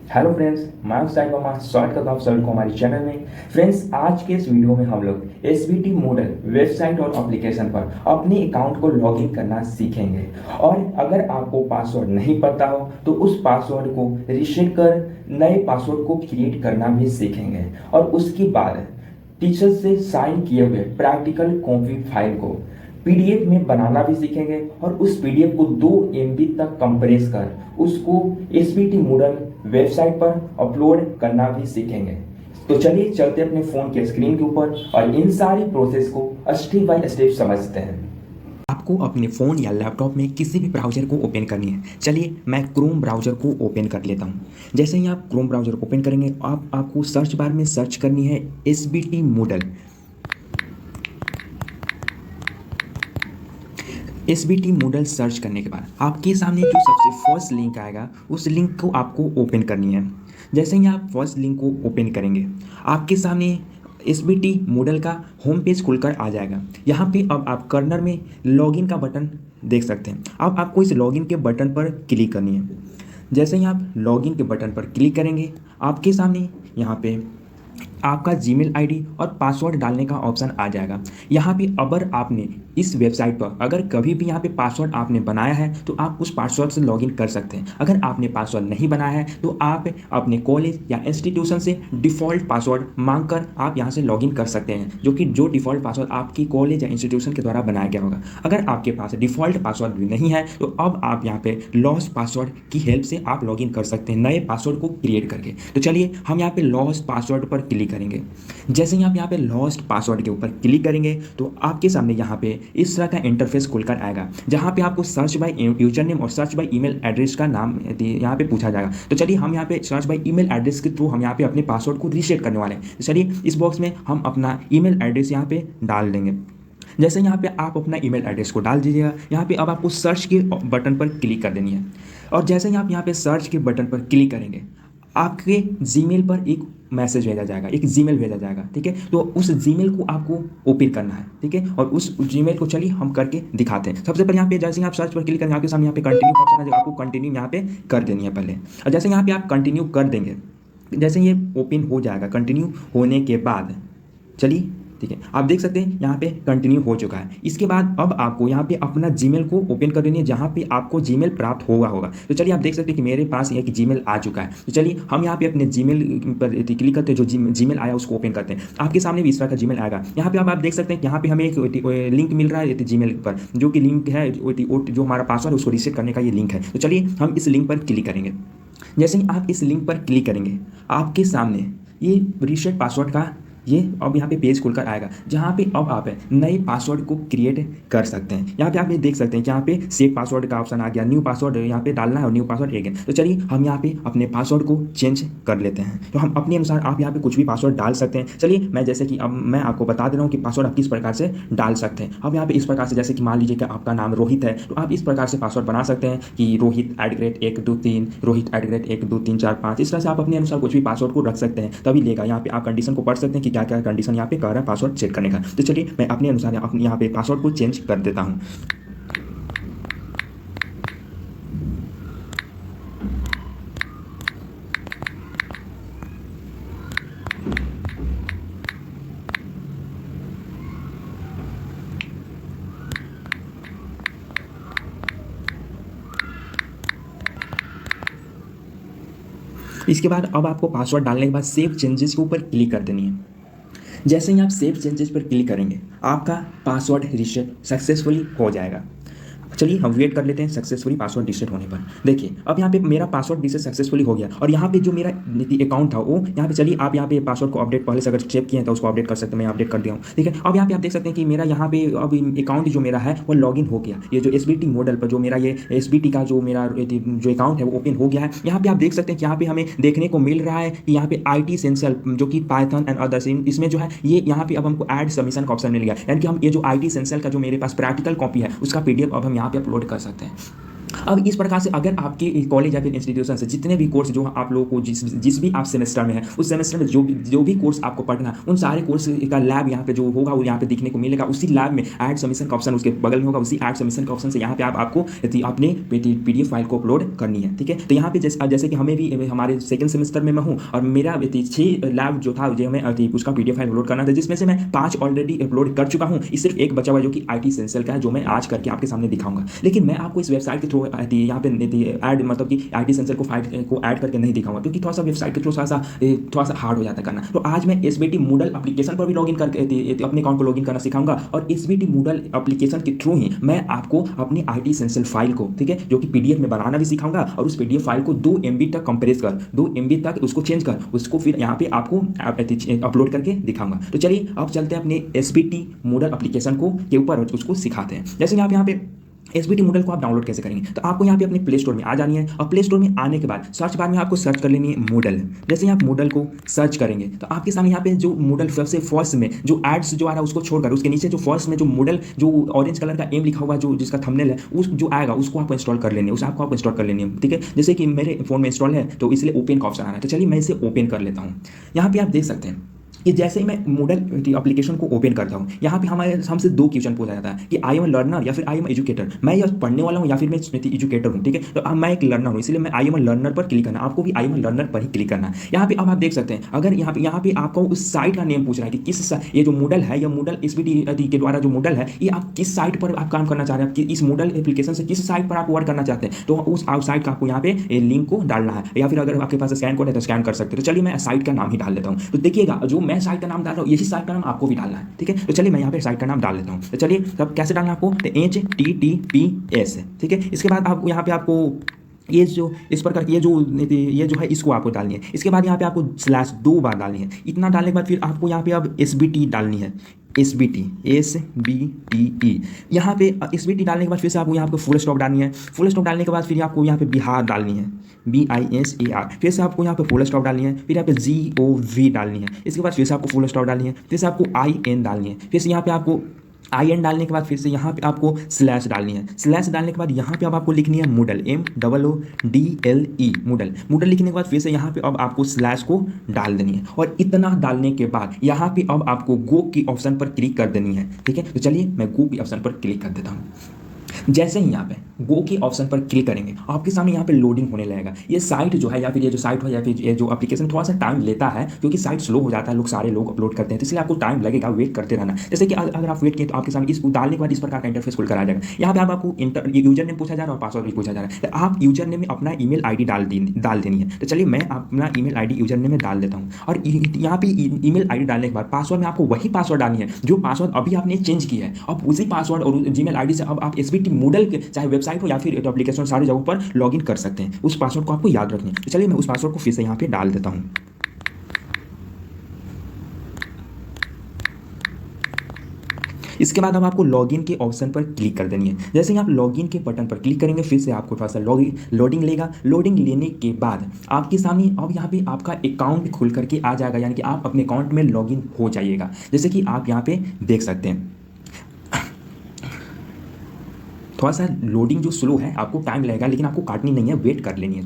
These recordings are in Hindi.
हेलो फ्रेंड्स, मैं साई वर्मा स्वागत करता हूँ सभी को हमारे चैनल में। फ्रेंड्स, आज के इस वीडियो में हम लोग एसबीटी मॉडल वेबसाइट और एप्लीकेशन पर अपने अकाउंट को लॉगिन करना सीखेंगे। और अगर आपको पासवर्ड नहीं पता हो तो उस पासवर्ड को रीसेट कर नए पासवर्ड को क्रिएट करना भी सीखेंगे। और उसके बाद टीचर से साइन किए हुए प्रैक्टिकल कॉपी फाइल को पीडीएफ में बनाना भी सीखेंगे। और उस पीडीएफ को 2 MB तक कंप्रेस कर उसको एसबीटी मॉडल वेबसाइट पर अपलोड करना भी सीखेंगे। तो चलिए चलते अपने फ़ोन के स्क्रीन के ऊपर और इन सारी प्रोसेस को स्टेप बाय स्टेप समझते हैं। आपको अपने फ़ोन या लैपटॉप में किसी भी ब्राउज़र को ओपन करनी है। चलिए मैं क्रोम ब्राउज़र को ओपन कर लेता हूँ। जैसे ही आप क्रोम ब्राउज़र ओपन करेंगे आपको सर्च बार में सर्च करनी है SBT model. SBT model search करने के बाद आपके सामने जो सबसे फर्स्ट लिंक आएगा उस लिंक को आपको ओपन करनी है। जैसे ही आप फर्स्ट लिंक को ओपन करेंगे आपके सामने एसबीटी मॉडल का होम पेज खुलकर आ जाएगा। यहाँ पे अब आप कर्नर में लॉगिन का बटन देख सकते हैं। अब आपको इस लॉगिन के बटन पर क्लिक करनी है। जैसे ही आप लॉगिन के बटन पर क्लिक करेंगे आपके सामने यहाँ पे आपका जीमेल आईडी और पासवर्ड डालने का ऑप्शन आ जाएगा। यहाँ पे अगर आपने इस वेबसाइट पर अगर कभी भी यहाँ पे पासवर्ड आपने बनाया है तो आप उस पासवर्ड से लॉगिन कर सकते हैं। अगर आपने पासवर्ड नहीं बनाया है तो आप अपने कॉलेज या इंस्टीट्यूशन से डिफ़ॉल्ट पासवर्ड मांग कर आप यहाँ से लॉगिन कर सकते हैं, जो डिफ़ॉल्ट पासवर्ड आपकी कॉलेज या इंस्टीट्यूशन के द्वारा बनाया गया होगा। अगर आपके पास डिफ़ॉल्ट पासवर्ड भी नहीं है तो अब आप यहाँ पे लॉस्ट पासवर्ड की हेल्प से आप लॉगिन कर सकते हैं नए पासवर्ड को क्रिएट करके। तो चलिए हम यहाँ पे लॉस्ट पासवर्ड पर क्लिक करेंगे। जैसे ही आप यहाँ पे लॉस्ट पासवर्ड के ऊपर क्लिक करेंगे तो आपके सामने यहाँ पे इस तरह का इंटरफेस खुलकर आएगा, जहाँ पे आपको सर्च बाय यूजर नेम और सर्च बाय ईमेल एड्रेस का नाम यहाँ पे पूछा जाएगा। तो चलिए हम यहाँ पे सर्च बाय ईमेल एड्रेस के थ्रू हम यहाँ पे अपने पासवर्ड को रीसेट करने वाले हैं। तो चलिए इस बॉक्स में हम अपना ईमेल एड्रेस यहाँ पे डाल देंगे। जैसे यहाँ पे आप अपना ईमेल एड्रेस को डाल दीजिएगा, यहाँ पे अब आपको सर्च के बटन पर क्लिक कर देनी है। और जैसे ही आप यहाँ पे सर्च के बटन पर क्लिक करेंगे आपके जीमेल पर एक मैसेज भेजा जाएगा, एक जीमेल भेजा जाएगा। ठीक है, तो उस जीमेल को आपको ओपन करना है। ठीक है, और उस जीमेल को चलिए हम करके दिखाते हैं। सबसे पहले यहाँ पे जैसे ही आप सर्च पर क्लिक करेंगे आपके सामने यहाँ पे कंटिन्यू ऑप्शन है, आपको कंटिन्यू यहाँ पे कर देनी है पहले। और जैसे यहाँ पे आप कंटिन्यू कर देंगे, जैसे ये ओपन हो जाएगा, कंटिन्यू होने के बाद चलिए ठीक है आप देख सकते हैं यहाँ पे कंटिन्यू हो चुका है। इसके बाद अब आपको यहाँ पे अपना जीमेल को ओपन कर देनी है जहाँ पे आपको जीमेल प्राप्त होगा। तो चलिए आप देख सकते हैं कि मेरे पास एक जीमेल आ चुका है। तो चलिए हम यहाँ पे अपने जीमेल पर क्लिक करते हैं, जो जीमेल आया उसको ओपन करते हैं। आपके सामने भी इस तरह का जीमेल आएगा। यहाँ पे अब आप देख सकते हैं कि यहाँ पे हमें एक लिंक मिल रहा है जीमेल पर, जो कि लिंक है जो हमारा पासवर्ड उसको रीसेट करने का ये लिंक है। तो चलिए हम इस लिंक पर क्लिक करेंगे। जैसे ही आप इस लिंक पर क्लिक करेंगे आपके सामने ये रीसेट पासवर्ड का ये अब यहाँ पे पेज खुलकर आएगा, जहाँ पे अब आप नए पासवर्ड को क्रिएट कर सकते हैं। यहाँ पे आप ये देख सकते हैं कि यहाँ पे सेव पासवर्ड का ऑप्शन आ गया, न्यू पासवर्ड यहाँ पे डालना है और न्यू पासवर्ड अगेन। तो चलिए हम यहाँ पे अपने पासवर्ड को चेंज कर लेते हैं। तो हम अपने अनुसार आप यहाँ पे कुछ भी पासवर्ड डाल सकते हैं। चलिए मैं जैसे कि अब मैं आपको बता दे रहा हूँ कि पासवर्ड आप किस प्रकार से डाल सकते हैं। अब यहाँ पे इस प्रकार से, जैसे कि मान लीजिए कि आपका नाम रोहित है तो आप इस प्रकार से पासवर्ड बना सकते हैं कि रोहित@123 रोहित@12345। इस तरह से आप अपने अनुसार कुछ भी पासवर्ड को रख सकते हैं, तभी लेगा। यहाँ पे आप कंडीशन को पढ़ सकते हैं कि क्या क्या कंडीशन यहाँ पे कह रहा है पासवर्ड सेट करने का। तो चलिए मैं अपने अनुसार अपने यहाँ पे पासवर्ड को चेंज कर देता हूँ। इसके बाद अब आपको पासवर्ड डालने के बाद सेव चेंजेस के ऊपर क्लिक कर देनी है। जैसे ही आप सेव चेंजेस पर क्लिक करेंगे आपका पासवर्ड रीसेट सक्सेसफुली हो जाएगा। चलिए हम वेट कर लेते हैं सक्सेसफुली पासवर्ड रीसेट होने पर। देखिए अब यहाँ पे मेरा पासवर्ड रीसेट सक्सेसफुली हो गया और यहाँ पे जो मेरा अकाउंट था वो यहाँ पे, चलिए आप यहाँ पे पासवर्ड को अपडेट पहले से अगर चेक किए हैं तो उसको अपडेट कर सकते हैं। मैं अपडेट कर दिया हूँ। ठीक है, अब यहाँ पे आप देख सकते हैं कि मेरा यहाँ पे अब अकाउंट जो मेरा है वो लॉगिन हो गया। ये जो एसबीटी मॉडल पर जो मेरा ये एसबीटी का जो मेरा जो अकाउंट है वो ओपन हो गया है। यहाँ पे आप देख सकते हैं कि यहाँ पे हमें देखने को मिल रहा है कि यहाँ पे IT एसेंशियल जो कि पाइथन एंड अदर्स, इसमें जो है ये यहाँ पे अब हमको ऐड सबमिशन का ऑप्शन मिल गया। यानी कि हम ये जो IT एसेंशियल का जो मेरे पास प्रैक्टिकल कॉपी है उसका PDF अब हम यहाँ पे अपलोड कर सकते हैं। अब इस प्रकार से अगर आपके कॉलेज या फिर इंस्टीट्यूशन से जितने भी कोर्स जो आप लोगों को जिस भी आप सेमेस्टर में है, उस सेमेस्टर में जो भी कोर्स आपको पढ़ना है, उन सारे कोर्स का लैब यहाँ पे जो होगा वो यहाँ पे दिखने को मिलेगा। उसी लैब में ऐड सबमिशन का ऑप्शन उसके बगल में होगा, उसी ऐड सबमिशन का ऑप्शन से यहाँ पे आपको अपने PDF फाइल को अपलोड करनी है। ठीक है, तो यहाँ पे जैसे कि हमें भी हमारे सेकंड सेमेस्टर में मैं हूँ और मेरा 6 लैब जो था जो हमें उसका PDF फाइल अपलोड करना था, जिसमें से मैं 5 ऑलरेडी अपलोड कर चुका हूँ। इस सिर्फ एक बचा हुआ जो कि IT एसेंशियल का है, जो मैं आज करके आपके सामने दिखाऊंगा। लेकिन मैं आपको इस वेबसाइट के थ्रू यहाँ पे ऐड मतलब कि IT एसेंशियल को ऐड करके नहीं दिखाऊंगा, क्योंकि थोड़ा सा वेबसाइट के थ्रू थोड़ा सा हार्ड हो जाता है करना। तो आज मैं SBT Moodle एप्लीकेशन पर भी लॉगिन करके अपने अकाउंट को लॉगिन करना सिखाऊंगा और SBT Moodle एप्लीकेशन के थ्रू ही मैं आपको अपनी IT एसेंशियल फाइल को, ठीक है, जो कि PDF में बनाना भी सिखाऊंगा और उस PDF फाइल को 2 MB तक कंप्रेस कर 2 MB तक उसको चेंज कर उसको फिर यहाँ पे आपको अपलोड करके दिखाऊंगा। तो चलिए अब चलते हैं अपने SBT Moodle एप्लीकेशन को के ऊपर और उसको सिखाते हैं। जैसे आप यहाँ पे SBT Moodle को आप डाउनलोड कैसे करेंगे, तो आपको यहाँ पे अपने प्ले स्टोर में आ जानी है और प्ले स्टोर में आने के बाद सर्च बार में आपको सर्च कर लेनी है Moodle। जैसे आप Moodle को सर्च करेंगे तो आपके सामने यहाँ पे जो Moodle सबसे फर्स्ट में जो एड्स जो आ रहा है उसको छोड़कर उसके नीचे जो फर्स्ट में जो Moodle जो ऑरेंज कलर का एम लिखा हुआ जो जिसका थंबनेल है उस जो आएगा उसको आपको इंस्टॉल कर लेनी है, उस आपको इंस्टॉल कर लेनी है। ठीक है, जैसे कि मेरे फोन में इंस्टॉल है तो इसलिए ओपन का ऑप्शन आ रहा है, तो चलिए मैं इसे ओपन कर लेता हूँ। यहाँ पे आप देख सकते हैं कि जैसे ही मैं Moodle एप्लीकेशन को ओपन करता हूँ, यहाँ पे हमसे 2 क्वेश्चन पूछा जाता है कि आई एम लर्नर या फिर आई एम एजुकेटर, मैं यह पढ़ने वाला हूँ या फिर मैं एजुकेटर हूँ। ठीक है, तो अब मैं एक लर्नर हूँ, इसलिए मैं आई एम लर्नर पर क्लिक करना है, आपको भी आई एम लर्नर पर ही क्लिक करना है। यहाँ पे अब आप देख सकते हैं अगर यहाँ पे आपको उस साइट का नेम पूछ रहा है कि किस ये जो Moodle है या Moodle SBT के द्वारा जो Moodle है ये आप किस साइट पर आप काम करना चाह रहे हैं, कि इस Moodle एप्लीकेशन से किस साइट पर आप वर्क करना चाहते हैं, तो उस साइट का आपको यहाँ पे लिंक को डालना है, या फिर अगर आपके पास स्कैन कोड है तो स्कैन कर सकते हैं। तो चलिए मैं साइट का नाम ही डाल देता हूँ। तो देखिएगा जो मैं साइट का नाम डाल रहा हूँ यही साइट का नाम आपको भी डालना है। ठीक है, तो चलिए मैं यहाँ पे साइट का नाम डाल देता हूँ। तो चलिए तब कैसे डालना है आपको, तो HTTPS। ठीक है, इसके बाद आप यहाँ पे आपको ये जो इस प्रकार की ये जो है इसको आपको डालनी है। इसके बाद यहाँ पे आपको /2 बार डालनी है। इतना डालने के बाद फिर आपको यहाँ पे अब SBT डालनी है, SBT यहाँ पे SBT डालने के बाद फिर से आपको यहाँ पे फुल स्टॉप डालनी है। फुल स्टॉप डालने के बाद फिर आपको यहाँ पे बिहार डालनी है, BISAR। फिर से आपको यहाँ पे फुल स्टॉप डालनी है, फिर यहाँ पे GOV डालनी है। इसके बाद फिर से आपको फुल स्टॉप डालनी है, फिर से आपको IN डालनी है, फिर से यहाँ पे आपको IN डालने के बाद फिर से यहाँ पे आपको स्लैश डालनी है। स्लैश डालने के बाद यहाँ पे अब आपको लिखनी है Moodle, MOODLE Moodle लिखने के बाद फिर से यहाँ पे अब आपको स्लैश को डाल देनी है और इतना डालने के बाद यहाँ पे अब आपको गो की ऑप्शन पर क्लिक कर देनी है। ठीक है, तो चलिए मैं गो की ऑप्शन पर क्लिक कर देता हूँ। जैसे ही यहाँ पे गो के ऑप्शन पर क्लिक करेंगे आपके सामने यहाँ पे लोडिंग होने लगेगा। ये साइट जो है या फिर ये जो साइट हो या फिर ये जो एप्लीकेशन थोड़ा सा टाइम लेता है, क्योंकि साइट स्लो हो जाता है, सारे लोग अपलोड करते हैं, तो इसलिए आपको टाइम लगेगा, वेट करते रहना। जैसे कि अगर आप वेट किए तो आपके सामने इस डालने के बाद इस प्रकार का इंटरफेस खुल कर आ जाएगा। यहाँ पे आपको यूजर नेम पूछा जा रहा है और पासवर्ड भी पूछा जा रहा है, तो आप यूजर नेम में अपना ईमेल ID डाल देनी है। तो चलिए मैं अपना ईमेल ID यूजर नेम में डाल देता हूँ और यहाँ पे ईमेल ID डालने के बाद पासवर्ड में आपको वही पासवर्ड डालनी है जो पासवर्ड अभी आपने चेंज किया है। अब उसी पासवर्ड और Gmail ID से अब आप SBT Moodle के चाहे वेबसाइट हो या फिर एप्लीकेशन सारी जगहों पर लॉगिन कर सकते हैं। उस पासवर्ड को आपको याद रखना है। तो चलिए मैं उस पासवर्ड को फिर से यहाँ पे डाल देता हूँ। इसके बाद अब आपको लॉगिन के ऑप्शन पर क्लिक कर देनी है। जैसे ही आप लॉगिन के बटन पर क्लिक करेंगे फिर से आपको थोड़ा सा लोडिंग लेगा। लोडिंग लेने के बाद आपके सामने अब यहाँ पे आपका अकाउंट खुल करके आ जाएगा, यानी कि आप अपने अकाउंट में लॉगिन हो जाइएगा। जैसे कि आप यहाँ पे देख सकते हैं थोड़ा सा लोडिंग जो स्लो है, आपको टाइम लगेगा, लेकिन आपको काटनी नहीं है, वेट कर लेनी है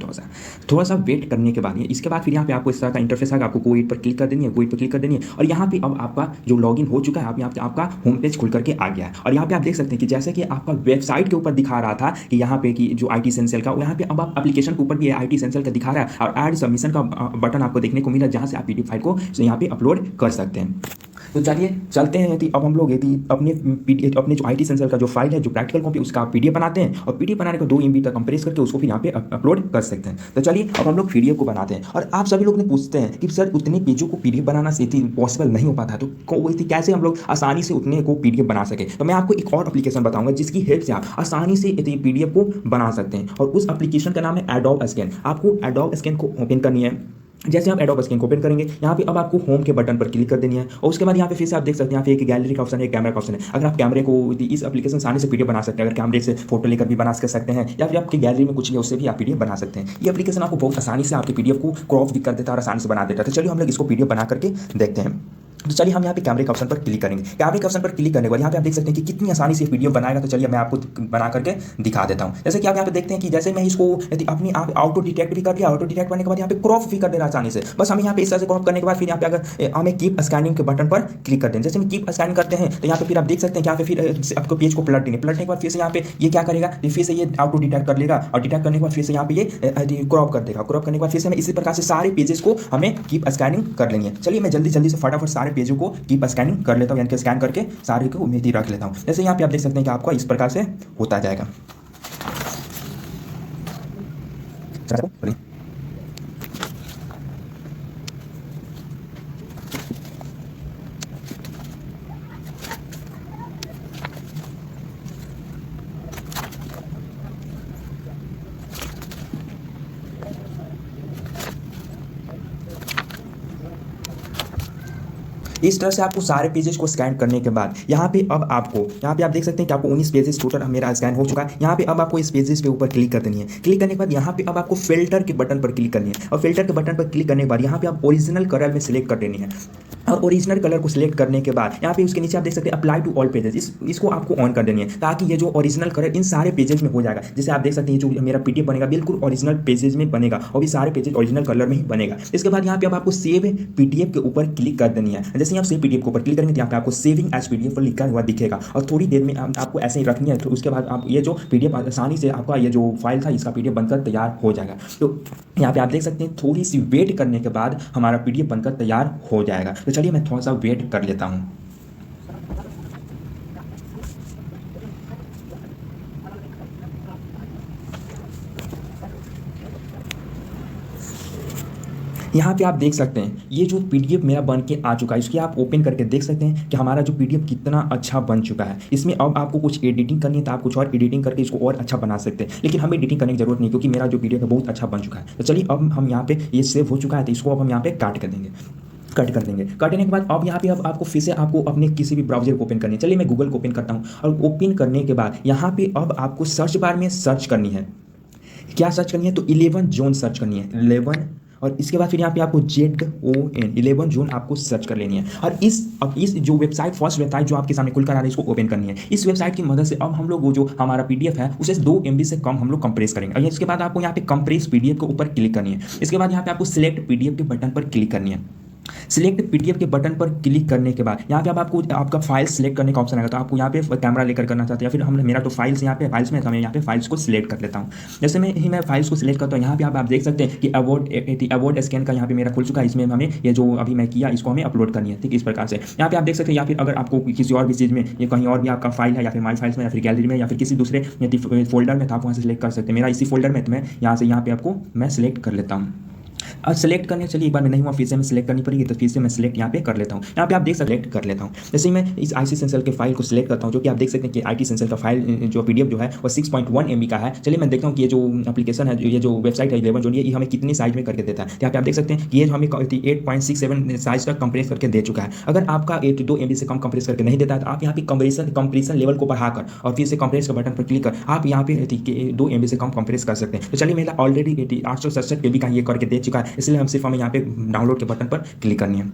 थोड़ा सा वेट करने के बाद इसके बाद फिर यहाँ पे आपको इस तरह का इंटरफेस आएगा। आपको कोई पर क्लिक कर देनी है, कोई पर क्लिक कर देनी है और यहाँ पे अब आपका जो लॉगिन हो चुका है, आप यहाँ पे आपका होम पेज खुल करके आ गया है। और यहाँ पे आप देख सकते हैं कि जैसे कि आपका वेबसाइट के ऊपर दिखा रहा था कि यहाँ पे कि जो IT एसेंशियल का, यहाँ पे अब आप एप्लीकेशन के ऊपर भी IT एसेंशियल का दिखा रहा है और ऐड सबमिशन का बटन आपको देखने को मिला, जहाँ से आप PDF फाइल को यहाँ पे अपलोड कर सकते हैं। तो चलिए चलते हैं। यदि अब हम लोग यदि अपने जो IT एसेंशियल का जो फाइल है, जो प्रैक्टिकल कॉपी, उसका PDF बनाते हैं और PDF बनाने को 2 MB तक कंप्रेस करके उसको फिर यहाँ पे अपलोड कर सकते हैं। तो चलिए अब हम लोग PDF को बनाते हैं। और आप सभी लोग ने पूछते हैं कि सर उतने पेजों को PDF बनाना पॉसिबल नहीं हो पाता है, तो कैसे हम लोग आसानी से उतने को PDF बना सके। तो मैं आपको एक और एप्लीकेशन बताऊंगा जिसकी हेल्प से आप आसानी से PDF को बना सकते हैं और उस एप्लीकेशन का नाम है Adobe Scan। आपको Adobe Scan को ओपन करनी है। जैसे आप Adobe Scan को ओपन करेंगे, यहाँ पे अब आपको होम के बटन पर क्लिक कर देनी है और उसके बाद यहाँ पे फिर से आप देख सकते हैं यहाँ पे एक गैलरी का ऑप्शन है, एक कैमरा का ऑप्शन है। अगर आप कैमरे को इस एप्लीकेशन से आसानी से PDF बना सकते हैं, अगर कैमरे से फोटो लेकर भी बना सकते हैं या फिर आपकी गैलरी में कुछ है उससे भी आप PDF बना सकते हैं। ये एप्लीकेशन आपको बहुत आसानी से आपके PDF को क्रॉप भी कर देता है और आसानी से बना देता है। तो चलिए हम लोग इसको PDF बना करके देखते हैं। तो चलिए हम यहाँ पे कैमरे के ऑप्शन पर क्लिक करेंगे। कैमरे के ऑप्शन पर क्लिक करने के बाद यहाँ पे आप देख सकते हैं कि कितनी आसानी से पीडीएफ बनाएगा। तो चलिए मैं आपको बना करके दिखा देता हूँ। जैसे कि आप यहाँ पे देखते हैं कि जैसे मैं इसको अपनी आप ऑटो डिटेक्ट भी कर दिया, ऑटो डिटेक्ट करने के बाद यहाँ पे क्रॉप भी कर दे रहा आसानी से। बस हमें यहाँ पे इस तरह से क्रॉप करने के बाद फिर यहाँ पे अगर हमें कीप स्कैनिंग के बटन पर क्लिक करते हैं, जैसे हम कीप स्कैनिंग करते हैं तो यहाँ पे फिर आप देख सकते हैं कि यहाँ पे फिर आपको पेज को पलट देंगे। पलटने के बाद फिर से यहाँ पे ये क्या करेगा, फिर से ये ऑटो डिटेक्ट कर लेगा और डिटेक्ट करने के बाद फिर से यहाँ पे ये क्रॉप कर देगा। क्रॉप करने के बाद फिर से हमें इसी प्रकार से सारे पेजेस को हमें कीप स्कैनिंग कर लेंगे। चलिए मैं जल्दी जल्दी से फटाफट सारे पेजों को कीप स्कैनिंग कर लेता हूँ, यानी कि स्कैन करके सारे को उम्मीद रख लेता हूँ। जैसे यहाँ पे आप देख सकते हैं कि आपका इस प्रकार से होता जाएगा। इस तरह से आपको सारे पेजेस को स्कैन करने के बाद यहाँ पे अब आपको यहाँ पे आप देख सकते हैं कि आपको 19 पेजेस टोटल मेरा स्कैन हो चुका है। यहाँ पे अब आपको इस पेजेस के ऊपर क्लिक कर देनी है। क्लिक करने के बाद यहाँ पे अब आपको फिल्टर के बटन पर क्लिक करनी है और फिल्टर के बटन पर क्लिक करने के बाद यहाँ पे आप ओरिजिनल कलर में सिलेक्ट कर देनी है। और ओरिजिनल कलर को सिलेक्ट करने के बाद यहाँ पे उसके नीचे आप देख सकते हैं अप्लाई टू ऑल पेजेस, इसको आपको ऑन कर देनी है ताकि ये जो ओरिजिनल कलर इन सारे पेजेस में हो जाएगा। जैसे आप देख सकते हैं जो मेरा पीडीएफ बनेगा बिल्कुल ओरिजिनल पेजेस में बनेगा और भी सारे पेजेस ओरिजिनल कलर में ही बनेगा। इसके बाद यहाँ पे अब आपको सेव पीडीएफ के ऊपर क्लिक कर देनी है। जैसे ही आप सेव पीडीएफ के ऊपर क्लिक करेंगे तो यहाँ पे आपको सेविंग एज पीडीएफ पर लिखा हुआ दिखेगा और थोड़ी देर में आपको ऐसे ही रखनी है। तो उसके बाद आप ये जो पीडीएफ आसानी से आपका ये जो फाइल था इसका पीडीएफ बनकर तैयार हो जाएगा। तो यहाँ पे आप देख सकते हैं थोड़ी सी वेट करने के बाद हमारा पीडीएफ बनकर तैयार हो जाएगा। तो चलिए मैं थोड़ा सा वेट कर लेता हूँ। यहाँ पे आप देख सकते हैं ये जो पीडीएफ मेरा बन के आ चुका है, इसकी आप ओपन करके देख सकते हैं कि हमारा जो पीडीएफ कितना अच्छा बन चुका है। इसमें अब आपको कुछ एडिटिंग करनी है तो आप कुछ और एडिटिंग करके इसको और अच्छा बना सकते हैं, लेकिन हमें एडिटिंग करने की जरूरत नहीं क्योंकि मेरा जो पीडीएफ है बहुत अच्छा बन चुका है। तो चलिए अब हम यहाँ पे ये सेव हो चुका है तो इसको अब हम यहाँ पे कट कर देंगे। कट कर देंगे। कटने के बाद अब यहाँ पे अब आपको फिर से आपको अपने किसी भी ब्राउजर को ओपन करनी है। चलिए मैं गूगल को ओपन करता हूँ और ओपन करने के बाद यहाँ पे अब आपको सर्च बार में सर्च करनी है। क्या सर्च करनी है तो 11 जोन सर्च करनी है, 11 और इसके बाद फिर यहाँ पे आपको ZON 11 जोन आपको सर्च कर लेनी है। और इस जो वेबसाइट फर्स्ट वेबसाइट जो आपके सामने खुलकर आ रही है इसको ओपन करनी है। इस वेबसाइट की मदद से अब हम लोग वो जो हमारा पीडीएफ है उसे 2 MB से कम हम लोग कंप्रेस करेंगे। और इसके बाद आपको यहाँ पे कंप्रेस पीडीएफ के ऊपर क्लिक करनी है। इसके बाद यहाँ पे आपको सिलेक्ट पीडीएफ के बटन पर क्लिक करनी है। सिलेक्ट पीडीएफ के बटन पर क्लिक करने के बाद यहाँ पे अब आपको आपका फाइल सिलेक्ट करने का ऑप्शन आएगा। तो आपको यहाँ पे कैमरा लेकर करना चाहते हैं या फिर हम मेरा तो फाइल्स यहाँ पे फाइल्स में था, मैं यहाँ पे फाइल्स को सिलेक्ट कर लेता हूँ। जैसे मैं फाइल्स को सिलेक्ट करता हूँ यहाँ पे आप देख सकते हैं कि अवॉर्ड स्कैन का यहाँ पे मेरा खुल चुका है। इसमें हमें ये जो अभी मैं किया इसको हमें अपलोड करनी है। ठीक इस प्रकार से यहाँ पे आप देख सकते हैं या फिर अगर आपको किसी और भी चीज़ में ये कहीं और भी आपका फाइल है या फिर माई फाइल्स में या फिर गैलरी में या फिर किसी दूसरे फोल्डर में तो आप वहाँ से सिलेक्ट कर सकते हैं। मेरा इसी फोल्डर में तो मैं यहाँ से यहाँ पे आपको मैं सिलेक्ट कर लेता हूँ। और सेलेक्ट करने चलिए एक बार में नहीं हुआ फिर से मैं सिलेक्ट करनी पड़ेगी तो फिर से मैं सिलेक्ट यहाँ पे कर लेता हूँ। यहाँ पे आप देख सेलेक्ट कर लेता हूँ। जैसे मैं इस IC एसेंशियल के फाइल को सिलेक्ट करता हूँ जो कि आप देख सकते हैं कि IT एसेंशियल का फाइल जो पीडीएफ जो है वो 6.1 MB का है। चलिए मैं देखता हूँ कि ये जो एप्लीकेशन है ये जो वेबसाइट है 11 जो ये हमें कितनी साइज में करके देता है। यहाँ पे आप देख सकते हैं कि ये हमें 8.67 साइज तक कंप्रेस करके दे चुका है। अगर आपका 2 MB से कम कंप्रेस करके नहीं देता है तो आप यहाँ पे कंप्रेशन लेवल को बढ़ाकर और फिर से कंप्रेस के बटन पर क्लिक कर आप यहाँ पे 2 MB से कम कंप्रेस कर सकते हैं। तो चलिए मेरा ऑलरेडी 867 MB का ये करके दे चुका है, इसलिए हम सिर्फ हमें यहाँ पे डाउनलोड के बटन पर क्लिक करनी है।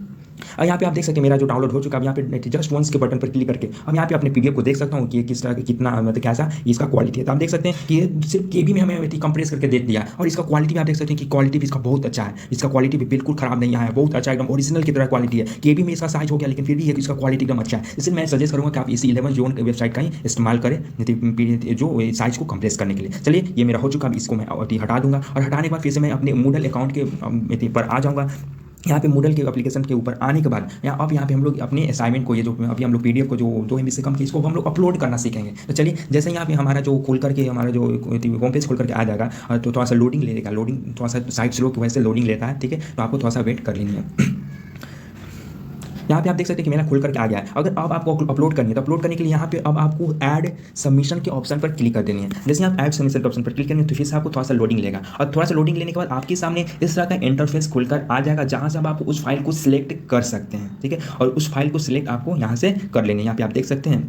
और यहाँ पे आप देख सकते हैं मेरा जो डाउनलोड हो चुका है। यहाँ पे जस्ट वंस के बटन पर क्लिक करके अब यहाँ पे अपने पीडीएफ को देख सकता हूँ कि किस तरह कितना मतलब कैसा इसका क्वालिटी है। तो आप देख सकते हैं कि ये सिर्फ केबी में हमें कंप्रेस करके दे दिया और इसका क्वालिटी भी आप देख सकते हैं कि क्वालिटी भी इसका बहुत अच्छा है। इसका क्वालिटी भी बिल्कुल खराब नहीं आया है, बहुत अच्छा एकदम ओरिजिनल की तरह क्वालिटी है। केबी में इसका साइज हो गया लेकिन फिर भी इसका क्वालिटी एकदम अच्छा है। इसलिए मैं सजेस्ट करूँगा कि आप इसी 11 जोन वेबसाइट का ही इस्तेमाल करें जो साइज को कंप्रेस करने के लिए। चलिए ये मेरा हो चुका, अब इसको मैं हटा दूंगा और हटाने के बाद फिर से मैं अपने मूडल अकाउंट के पर आ जाऊँगा। यहाँ पे मूडल के एप्लीकेशन के ऊपर आने के बाद अब यहाँ पे हम लोग अपने असाइनमेंट को ये जो अभी हम लोग पीडीएफ को जो 2 MB से कम की इसको हम लोग अपलोड करना सीखेंगे। तो चलिए जैसे यहाँ पे हमारा जो खोल करके हमारा जो होम पेज खोल करके आ जाएगा तो थोड़ा सा लोडिंग लेगा, लोडिंग थोड़ा सा साइट स्लो की वजह से लोडिंग लेता है। ठीक है, तो आपको थोड़ा सा वेट कर लेनी है। यहाँ पे आप देख सकते हैं कि मेरा खुल करके आ गया है। अगर अब आपको अपलोड करनी है तो अपलोड करने के लिए यहाँ पे अब आपको ऐड सबमिशन के ऑप्शन पर क्लिक कर देनी है। जैसे आप ऐड सबमिशन के ऑप्शन पर क्लिक करेंगे तो फिर से आपको थोड़ा सा लोडिंग लेगा और थोड़ा सा लोडिंग लेने के बाद आपके सामने इस तरह का इंटरफेस खुलकर आ जाएगा जहाँ से आप उस फाइल को सिलेक्ट कर सकते हैं। ठीक है, और उस फाइल को सिलेक्ट आपको यहाँ से कर लेनी है। यहाँ पे आप देख सकते हैं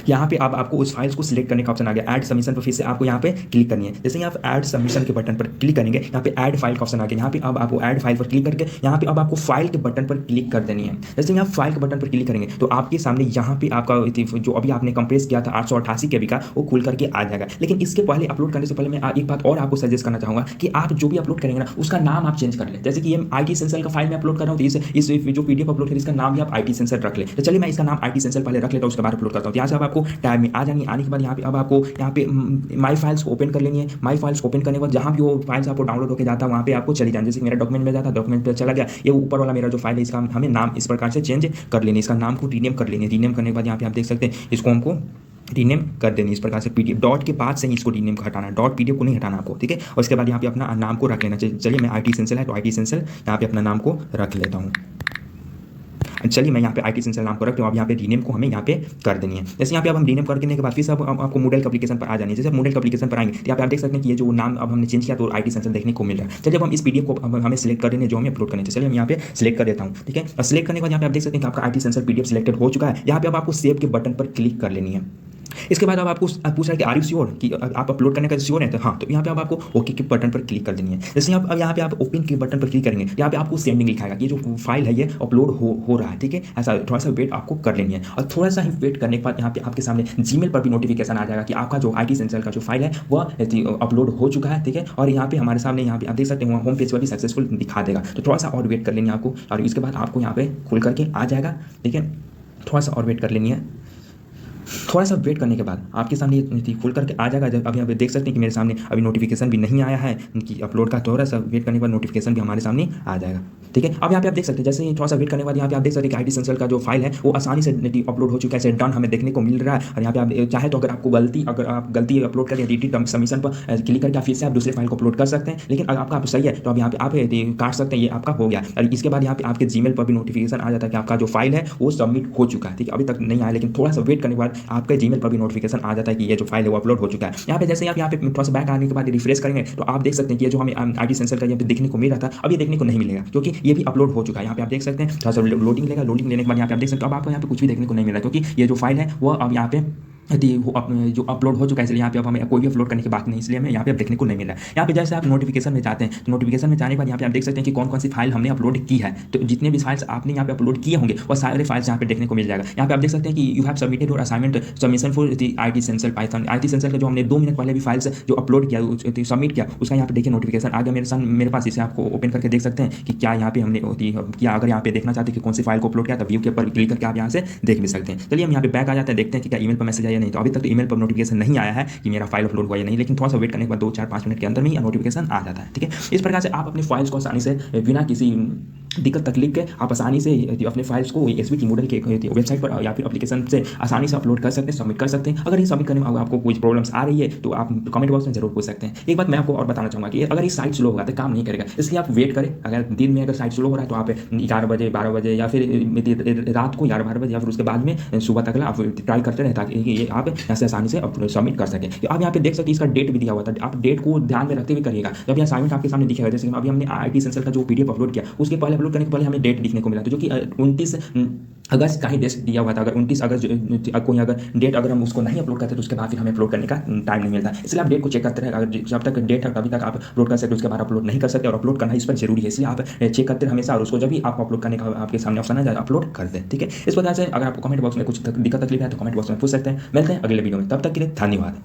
यहाँ पे अब आपको उस फाइल्स को सिलेक्ट करने का ऑप्शन आ गया। ऐड सबमिशन पर फिर से आपको यहाँ पे क्लिक करनी है। जैसे यहाँ पे ऐड सबमिशन के बटन पर क्लिक करेंगे, यहाँ पे ऐड फाइल का ऑप्शन आ गया। यहाँ पे अब आपको ऐड फाइल पर क्लिक करके यहाँ पे अब आपको फाइल के बटन पर क्लिक कर देनी है। जैसे यहाँ फाइल के बटन पर क्लिक करेंगे तो आपके सामने यहाँ पे आपका जो अभी आपने कंप्रेस किया था 888 KB का, वो खुल करके आ जाएगा। लेकिन इसके पहले अपलोड करने से पहले मैं एक बात और आपको सजेस्ट करना चाहूँगा कि आप जो भी अपलोड करेंगे ना, उसका नाम आप चेंज कर लें। जैसे कि ये IT एसेंशियल का फाइल मैं अपलोड कर रहा हूँ, तो इस जो PDF अपलोड करें इसका नाम भी आप IT एसेंशियल रख लें। तो चलिए मैं इसका नाम IT एसेंशियल पहले रख लेता हूँ, उसके बाद अपलोड करता हूँ। यहाँ से अब आपको टैब में आ जानी, आने के बाद यहाँ पे अब आपको यहाँ पे माई फाइल्स को ओपन कर लेनी है। माई फाइल्स ओपन करने के बाद जहाँ भी वो फाइल्स आपको डाउनलोड होकर जाता है वहाँ पे आपको चली जाए। जैसे मेरा डॉक्यूमेंट में जाता है, डॉक्यूमेंट पे चला गया, ये ऊपर वाला मेरा जो फाइल है इसका हमें नाम इस प्रकार से चेंज कर लेनी है। इसका नाम को रीनेम कर लेनी है। रीनेम करने के बाद यहाँ पे आप देख सकते हैं इसको हमको रीनेम कर देनी इस प्रकार से। PDF डॉट के बाद से ही इसको रीनेम हटाना है, डॉट PDF को नहीं हटाना आपको, ठीक है। और उसके बाद यहाँ पे अपना नाम को रख लेना चाहिए। चलिए मैं IT एसेंशियल है तो IT एसेंशियल यहाँ पे अपना नाम को रख लेता हूँ। चलिए मैं यहाँ पे IT एसेंशियल नाम को रखता हूँ। अब यहाँ पे रीनेम को हमें यहाँ पे कर देनी है। जैसे यहाँ पे अब हम रीनेम करने के बाद फिर से अब आपको मूडल के एप्लीकेशन पर आ जानी है। जैसे आप मूडल के एप्लीकेशन पर आएंगे तो यहाँ पे आप देख सकते हैं कि ये जो नाम अब हमने चेंज किया तो IT एसेंशियल देखने को मिल रहा है। चलिए अब हम इस PDF को अब हमें सिलेक्ट कर देंगे जो हमें अपलोड करनी है। चलिए हम यहाँ पे सिलेक्ट कर देता हूँ, ठीक है। और सिलेक्ट करने के बाद यहाँ पे आप देख सकते हैं कि आपका IT एसेंशियल PDF सिलेक्टेड हो चुका है। यहाँ पे अब आपको सेव के बटन पर क्लिक कर लेनी है। इसके बाद अब आपको पूछ रहा है कि आर यू श्योर कि आप अपलोड करने का श्योर है, तो हाँ, तो यहाँ पे अब आपको ओके के बटन पर क्लिक कर देनी है। जैसे अब यहाँ पे आप ओपन के बटन पर क्लिक करेंगे, यहाँ पे आपको सेंडिंग लिखाएगा कि ये जो फाइल है ये अपलोड हो रहा है, ठीक है। ऐसा थोड़ा सा वेट आपको कर लेनी है। और थोड़ा सा ही वेट करने के बाद यहाँ पे आपके सामने जीमेल पर भी नोटिफिकेशन आ जाएगा कि आपका जो IT एसेंशियल का जो फाइल है वह अपलोड हो चुका है, ठीक है। और यहाँ पे हमारे सामने यहाँ पे आप देख सकते हैं होम पेज पर भी सक्सेसफुल दिखा देगा। तो थोड़ा सा और वेट कर लेनी है आपको, और इसके बाद आपको यहाँ पे खुल करके आ जाएगा, ठीक है। थोड़ा सा और वेट कर लेनी है। थोड़ा सा वेट करने के बाद आपके सामने ये खुल करके आ जाएगा। जब अभी आप देख सकते हैं कि मेरे सामने अभी नोटिफिकेशन भी नहीं आया है कि अपलोड का। थोड़ा सा वेट करने के बाद नोटिफिकेशन भी हमारे सामने आ जाएगा, ठीक है। अब यहाँ पे आप देख सकते हैं, जैसे ही थोड़ा सा वेट करने के बाद यहाँ पे आप देख सकते हैं कि IT एसेंशियल का जो फाइल है वो आसानी से अपलोड हो चुका है, डन हमें देखने को मिल रहा है। और यहाँ पे आप चाहे तो अगर आप गलती अपलोड करें एडिट सबमिशन पर क्लिक करके फिर से आप दूसरे फाइल को अपलोड कर सकते हैं। लेकिन अगर आपका सही है तो अब यहाँ पे आप काट सकते हैं, ये आपका हो गया। और इसके बाद यहाँ पे आपके जीमेल पर भी नोटिफिकेशन आ जाता है कि आपका जो फाइल है वो सबमिट हो चुका है, ठीक है। अभी तक नहीं आया, लेकिन थोड़ा सा वेट करने के बाद आपके जीमेल पर भी नोटिफिकेशन आ जाता है कि ये जो फाइल है वो अपलोड हो चुका है। यहाँ पे जैसे आप यहाँ पे थोड़ा सा बैक आने के बाद रिफ्रेश करेंगे तो आप देख सकते हैं कि ये जो हमें IT एसेंशियल का यहाँ पे देखने को मिल रहा था अब ये देखने को नहीं मिलेगा, क्योंकि ये भी अपलोड हो चुका है। यहाँ पे आप देख सकते हैं थोड़ा सा लोडिंग लेगा। लोडिंग लेने के बाद यहाँ पे आप देख सकते हैं अब आपको यहाँ पे कुछ भी देखने को नहीं मिल रहा, क्योंकि ये जो फाइल है वो अब यहाँ पे जो अपलोड हो चुका है। इसलिए यहाँ पे अब हमें कोई भी अपलोड करने की बात नहीं, इसलिए हमें यहाँ पे अब देखने को नहीं मिल रहा है। यहाँ पे जैसे आप नोटिफिकेशन में जाते हैं तो नोटिफिकेशन में जाने के बाद यहाँ पे आप देख सकते हैं कि कौन कौन सी फाइल हमने अपलोड की है। तो जितने भी फाइल्स आपने यहाँ पे अपलोड किए होंगे वो सारे फाइल्स यहाँ पे देखने को मिल जाएगा। यहाँ पे आप देख सकते हैं कि यू हैव सबमिटेड और assignment submission for IT essential Python. IT essential का जो हमने 2 मिनट पहले भी फाइल्स जो अपलोड किया सबमिट किया उसका यहाँ पे देखिए नोटिफिकेशन आ गया मेरे पास। इसे आपको ओपन करके देख सकते हैं कि क्या यहाँ पे हमने किया। अगर यहाँ पे देखना चाहते हैं कि कौन सी फाइल को अपलोड किया तो व्यू के ऊपर क्लिक करके आप यहाँ से देख भी सकते हैं। चलिए हम यहाँ पे बैक आ जाते हैं, देखते हैं कि क्या ईमेल पर मैसेज आया नहीं। तो अभी तक तो ईमेल पर नोटिफिकेशन नहीं आया है कि मेरा फाइल अपलोड हुआ या नहीं, लेकिन थोड़ा सा वेट करने के बाद 2-4-5 मिनट के अंदर में ही नोटिफिकेशन आ जाता है, ठीक है। इस प्रकार से आप अपनी फाइल्स को आसानी से बिना किसी दिक्कत तकलीफ के आप आसानी से अपने फाइल्स को SVT मॉडल के वेबसाइट पर या फिर एप्लीकेशन से आसानी से अपलोड कर सकते हैं, सबमिट कर सकते हैं। अगर ये सबमिट करने में आपको कोई प्रॉब्लम्स आ रही है तो आप कमेंट बॉक्स में जरूर पूछ सकते हैं। एक बात मैं आपको और बताना चाहूँगा कि अगर ये साइट स्लो होगा तो काम नहीं करेगा, इसलिए आप वेट करें। अगर दिन में अगर साइट स्लो हो रहा है तो आप 11 बजे 12 बजे या फिर रात को 11-12 बजे या फिर उसके बाद में सुबह तक आप ट्राई करते रहें ताकि ये आप यहाँ से आसानी से सबमिट कर सकें। आप यहाँ पे देख सकते हैं इसका डेट भी दिया हुआ था, आप डेट को ध्यान में रखते हुए करिएगा। जब यहाँ असाइनमेंट आपके सामने दिखेगा, जैसे अभी हमने IT एसेंशियल का जो PDF अपलोड किया उसके पहले अपलोड करने के पहले हमें डेट दिखने को मिला था, जो कि 29 अगस्त का ही डेट दिया हुआ था। अगर 29 अगस्त कोई अगर डेट अगर हम उसको नहीं अपलोड करते तो उसके बाद फिर हमें अपलोड करने का टाइम नहीं मिलता। इसलिए आप डेट को चेक करते रहे। अगर जब तक डेट है तभी तक आप अपलोड कर सकते, उसके बाद अपलोड नहीं कर सकते। और अपलोड करना इस पर जरूरी है, इसलिए आप चेक करते रहे हमेशा। और उसको जब भी आप अपलोड करने का आपके सामने ऑप्शन है अपलोड कर दें, ठीक है। इस वजह से अगर आपको कमेंट बॉक्स में कुछ दिक्कत तकलीफ है तो कमेंट बॉक्स में पूछ सकते हैं। मिलते हैं अगले वीडियो में, तब तक के लिए धन्यवाद।